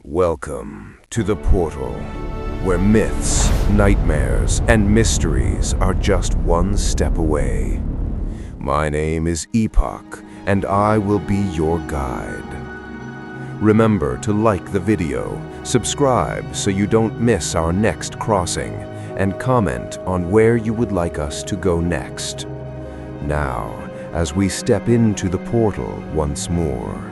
Welcome to the portal, where myths, nightmares, and mysteries are just one step away. My name is Epoch, and I will be your guide. Remember to like the video, subscribe so you don't miss our next crossing, and comment on where you would like us to go next. Now, as we step into the portal once more,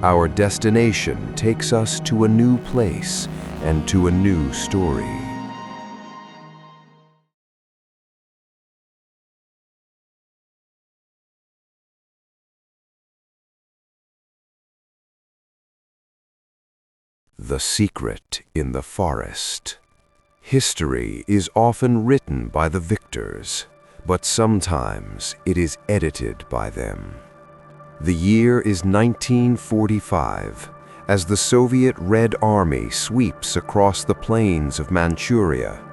our destination takes us to a new place and to a new story. The Secret in the Forest. History is often written by the victors, but sometimes it is edited by them. The year is 1945, as the Soviet Red Army sweeps across the plains of Manchuria.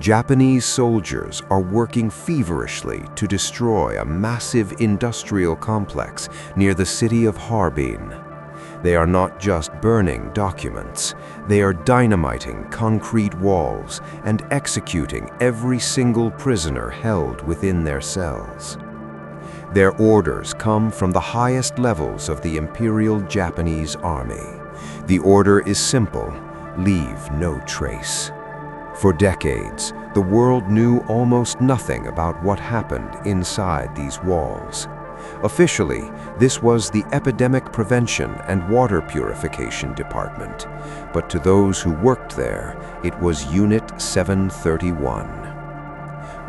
Japanese soldiers are working feverishly to destroy a massive industrial complex near the city of Harbin. They are not just burning documents, they are dynamiting concrete walls and executing every single prisoner held within their cells. Their orders come from the highest levels of the Imperial Japanese Army. The order is simple: leave no trace. For decades, the world knew almost nothing about what happened inside these walls. Officially, this was the Epidemic Prevention and Water Purification Department, but to those who worked there, it was Unit 731.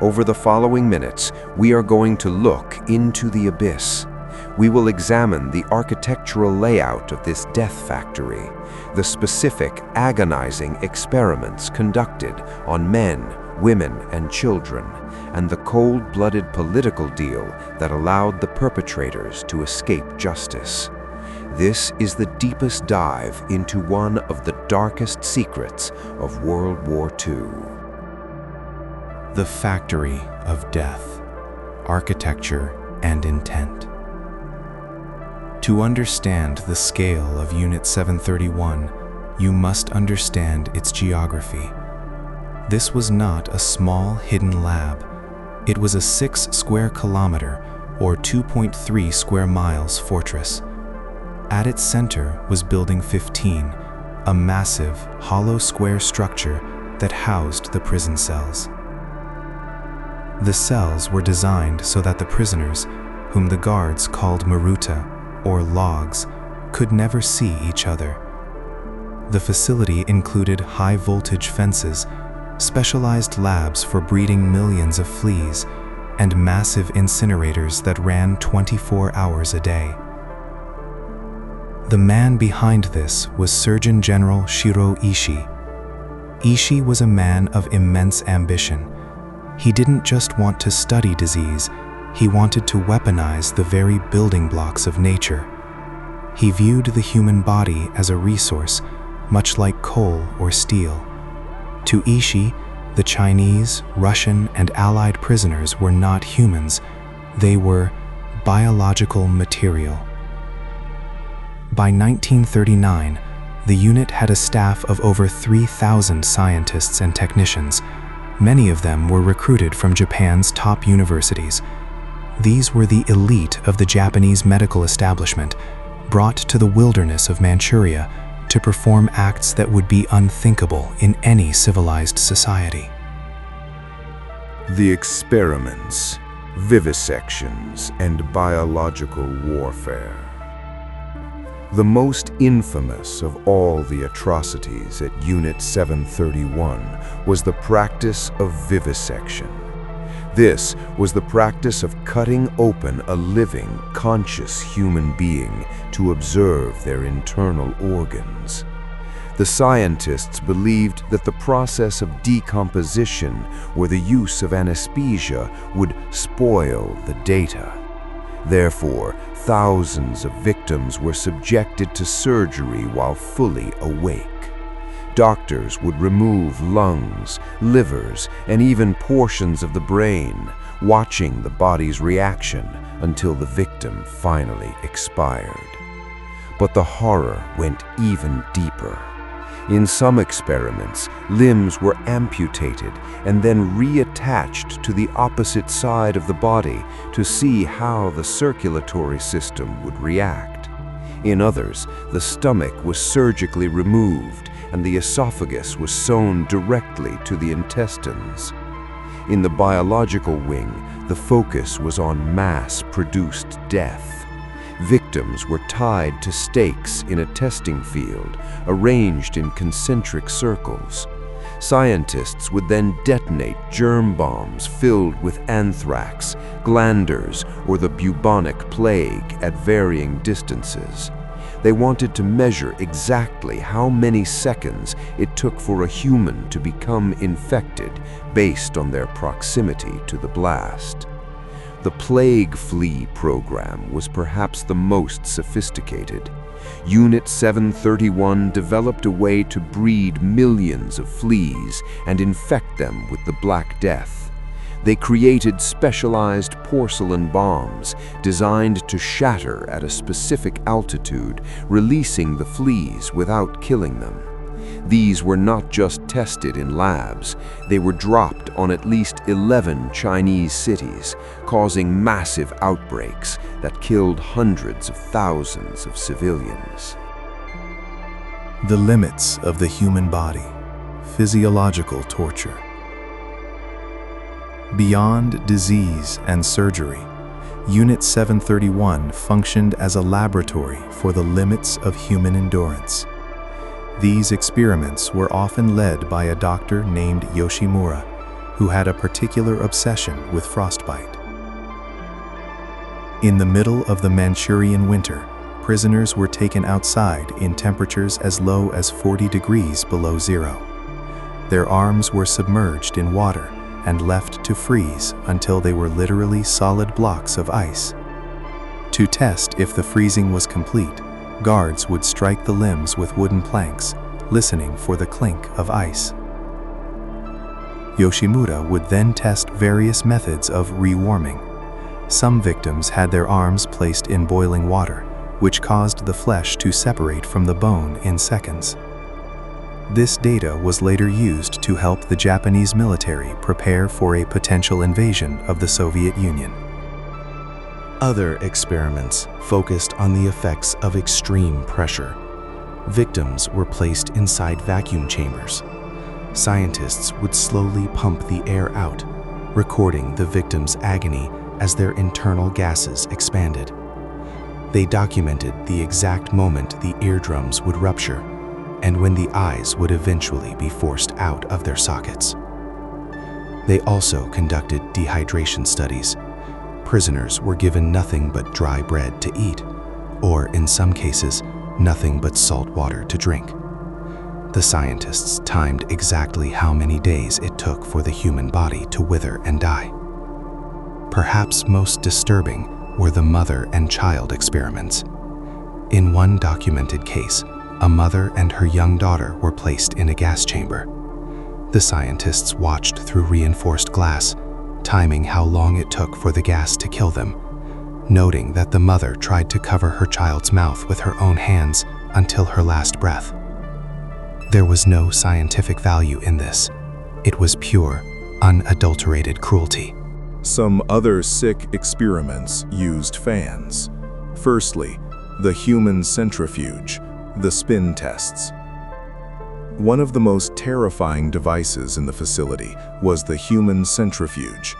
Over the following minutes, we are going to look into the abyss. We will examine the architectural layout of this death factory, the specific, agonizing experiments conducted on men, women, and children, and the cold-blooded political deal that allowed the perpetrators to escape justice. This is the deepest dive into one of the darkest secrets of World War II. The Factory of Death, Architecture and Intent. To understand the scale of Unit 731, you must understand its geography. This was not a small, hidden lab. It was a 6 square kilometer, or 2.3 square miles fortress. At its center was Building 15, a massive, hollow square structure that housed the prison cells. The cells were designed so that the prisoners, whom the guards called maruta, or logs, could never see each other. The facility included high-voltage fences, specialized labs for breeding millions of fleas, and massive incinerators that ran 24 hours a day. The man behind this was Surgeon General Shiro Ishii. Ishii was a man of immense ambition. He didn't just want to study disease, he wanted to weaponize the very building blocks of nature. He viewed the human body as a resource, much like coal or steel. To Ishii, the Chinese, Russian, and Allied prisoners were not humans, they were biological material. By 1939, the unit had a staff of over 3,000 scientists and technicians. Many of them were recruited from Japan's top universities. These were the elite of the Japanese medical establishment, brought to the wilderness of Manchuria to perform acts that would be unthinkable in any civilized society. The experiments, vivisections, and biological warfare. The most infamous of all the atrocities at Unit 731 was the practice of vivisection. This was the practice of cutting open a living, conscious human being to observe their internal organs. The scientists believed that the process of decomposition or the use of anesthesia would spoil the data. Therefore, thousands of victims were subjected to surgery while fully awake. Doctors would remove lungs, livers, and even portions of the brain, watching the body's reaction until the victim finally expired. But the horror went even deeper. In some experiments, limbs were amputated and then reattached to the opposite side of the body to see how the circulatory system would react. In others, the stomach was surgically removed and the esophagus was sewn directly to the intestines. In the biological wing, the focus was on mass-produced death. Victims were tied to stakes in a testing field, arranged in concentric circles. Scientists would then detonate germ bombs filled with anthrax, glanders, or the bubonic plague at varying distances. They wanted to measure exactly how many seconds it took for a human to become infected based on their proximity to the blast. The plague flea program was perhaps the most sophisticated. Unit 731 developed a way to breed millions of fleas and infect them with the Black Death. They created specialized porcelain bombs designed to shatter at a specific altitude, releasing the fleas without killing them. These were not just tested in labs, they were dropped on at least 11 Chinese cities, causing massive outbreaks that killed hundreds of thousands of civilians. The limits of the human body. Physiological torture. Beyond disease and surgery, Unit 731 functioned as a laboratory for the limits of human endurance. These experiments were often led by a doctor named Yoshimura, who had a particular obsession with frostbite. In the middle of the Manchurian winter, prisoners were taken outside in temperatures as low as 40 degrees below zero. Their arms were submerged in water and left to freeze until they were literally solid blocks of ice. To test if the freezing was complete, guards would strike the limbs with wooden planks, listening for the clink of ice. Yoshimura would then test various methods of rewarming. Some victims had their arms placed in boiling water, which caused the flesh to separate from the bone in seconds. This data was later used to help the Japanese military prepare for a potential invasion of the Soviet Union. Other experiments focused on the effects of extreme pressure. Victims were placed inside vacuum chambers. Scientists would slowly pump the air out, recording the victims' agony as their internal gases expanded. They documented the exact moment the eardrums would rupture and when the eyes would eventually be forced out of their sockets. They also conducted dehydration studies. Prisoners were given nothing but dry bread to eat, or in some cases, nothing but salt water to drink. The scientists timed exactly how many days it took for the human body to wither and die. Perhaps most disturbing were the mother and child experiments. In one documented case, a mother and her young daughter were placed in a gas chamber. The scientists watched through reinforced glass, timing how long it took for the gas to kill them, noting that the mother tried to cover her child's mouth with her own hands until her last breath. There was no scientific value in this. It was pure, unadulterated cruelty. Some other sick experiments used fans. Firstly, the human centrifuge, the spin tests. One of the most terrifying devices in the facility was the human centrifuge.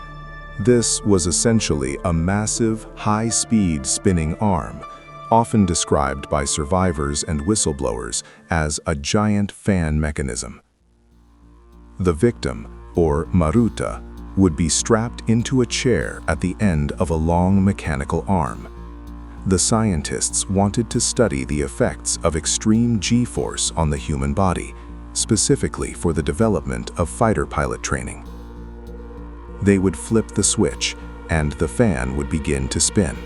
This was essentially a massive, high-speed spinning arm, often described by survivors and whistleblowers as a giant fan mechanism. The victim, or Maruta, would be strapped into a chair at the end of a long mechanical arm. The scientists wanted to study the effects of extreme G-force on the human body, specifically for the development of fighter pilot training. They would flip the switch, and the fan would begin to spin.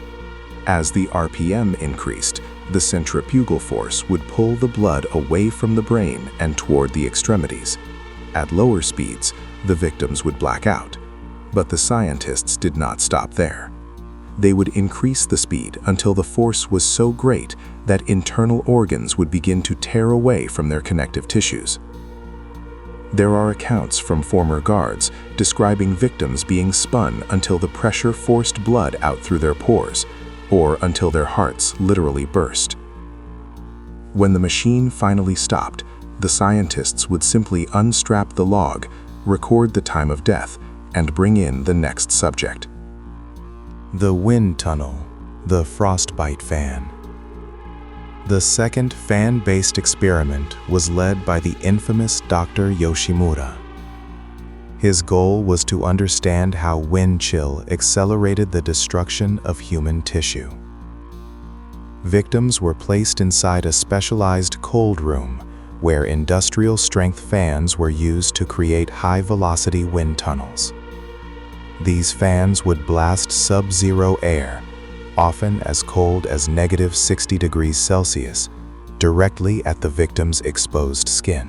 As the RPM increased, the centrifugal force would pull the blood away from the brain and toward the extremities. At lower speeds, the victims would black out. But the scientists did not stop there. they would increase the speed until the force was so great that internal organs would begin to tear away from their connective tissues. There are accounts from former guards describing victims being spun until the pressure forced blood out through their pores, or until their hearts literally burst. When the machine finally stopped, the scientists would simply unstrap the log, record the time of death, and bring in the next subject. The wind tunnel, the frostbite fan. The second fan-based experiment was led by the infamous Dr. Yoshimura. His goal was to understand how wind chill accelerated the destruction of human tissue. Victims were placed inside a specialized cold room where industrial-strength fans were used to create high-velocity wind tunnels. These fans would blast sub-zero air, often as cold as -60 degrees Celsius, directly at the victim's exposed skin.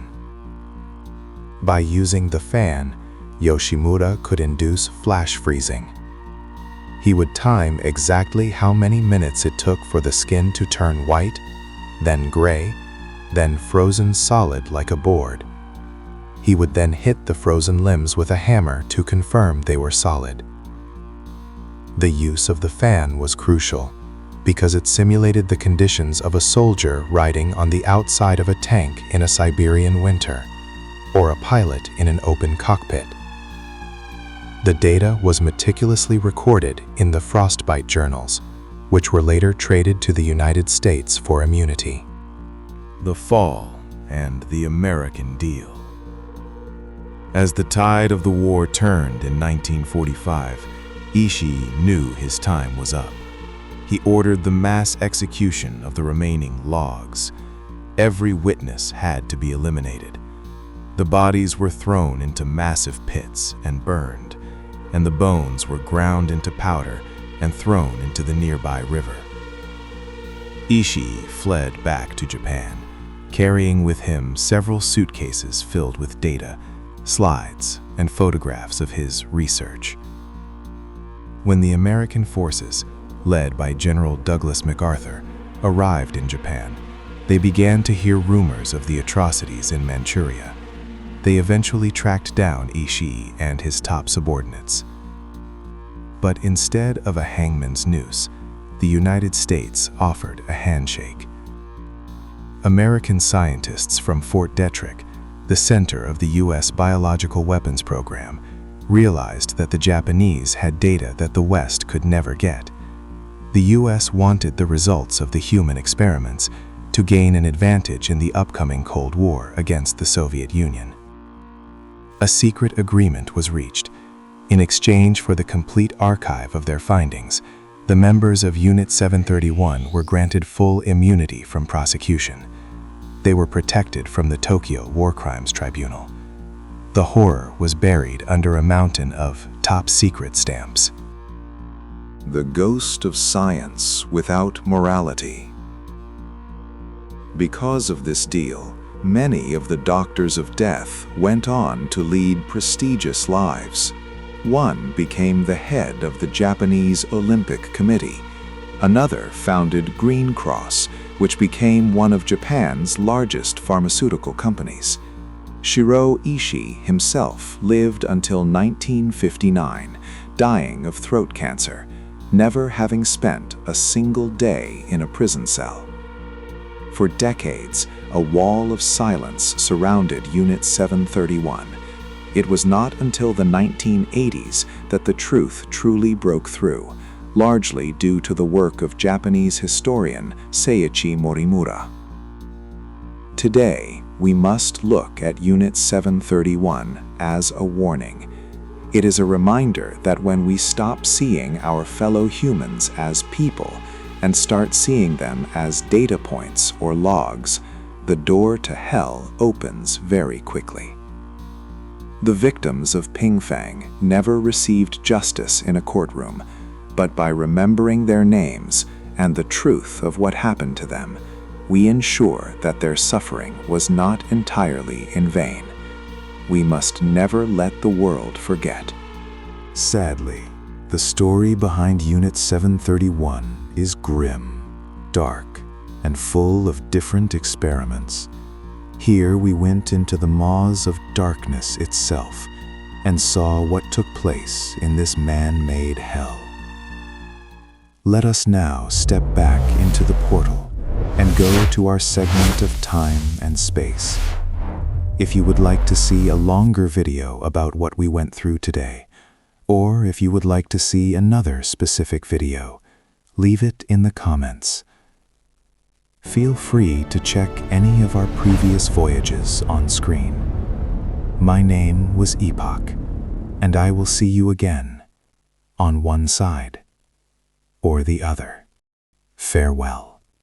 By using the fan, Yoshimura could induce flash freezing. He would time exactly how many minutes it took for the skin to turn white, then gray, then frozen solid like a board. He would then hit the frozen limbs with a hammer to confirm they were solid. The use of the fan was crucial because it simulated the conditions of a soldier riding on the outside of a tank in a Siberian winter, or a pilot in an open cockpit. The data was meticulously recorded in the frostbite journals, which were later traded to the United States for immunity. The fall and the American deal. As the tide of the war turned in 1945, Ishii knew his time was up. He ordered the mass execution of the remaining logs. Every witness had to be eliminated. The bodies were thrown into massive pits and burned, and the bones were ground into powder and thrown into the nearby river. Ishii fled back to Japan, carrying with him several suitcases filled with data, slides, and photographs of his research. When the American forces, led by General Douglas MacArthur, arrived in Japan, they began to hear rumors of the atrocities in Manchuria. They eventually tracked down Ishii and his top subordinates. But instead of a hangman's noose, the United States offered a handshake. American scientists from Fort Detrick, the center of the U.S. biological weapons program, realized that the Japanese had data that the West could never get. The U.S. wanted the results of the human experiments to gain an advantage in the upcoming Cold War against the Soviet Union. A secret agreement was reached. In exchange for the complete archive of their findings, the members of Unit 731 were granted full immunity from prosecution. They were protected from the Tokyo War Crimes Tribunal. The horror was buried under a mountain of top-secret stamps. The ghost of science without morality. Because of this deal, many of the doctors of death went on to lead prestigious lives. One became the head of the Japanese Olympic Committee. Another founded Green Cross, which became one of Japan's largest pharmaceutical companies. Shiro Ishii himself lived until 1959, dying of throat cancer, never having spent a single day in a prison cell. For decades, a wall of silence surrounded Unit 731. It was not until the 1980s that the truth truly broke through, largely due to the work of Japanese historian Seiichi Morimura. Today, we must look at Unit 731 as a warning. It is a reminder that when we stop seeing our fellow humans as people and start seeing them as data points or logs, the door to hell opens very quickly. The victims of Pingfang never received justice in a courtroom, but by remembering their names and the truth of what happened to them, we ensure that their suffering was not entirely in vain. We must never let the world forget. Sadly, The story behind Unit 731 is grim, dark, and full of different experiments. Here we went into the maws of darkness itself and saw what took place in this man-made hell. Let us now step back into the portal and go to our segment of time and space. If you would like to see a longer video about what we went through today, or if you would like to see another specific video, leave it in the comments. Feel free to check any of our previous voyages on screen. My name was Epoch, and I will see you again on one side or the other. Farewell.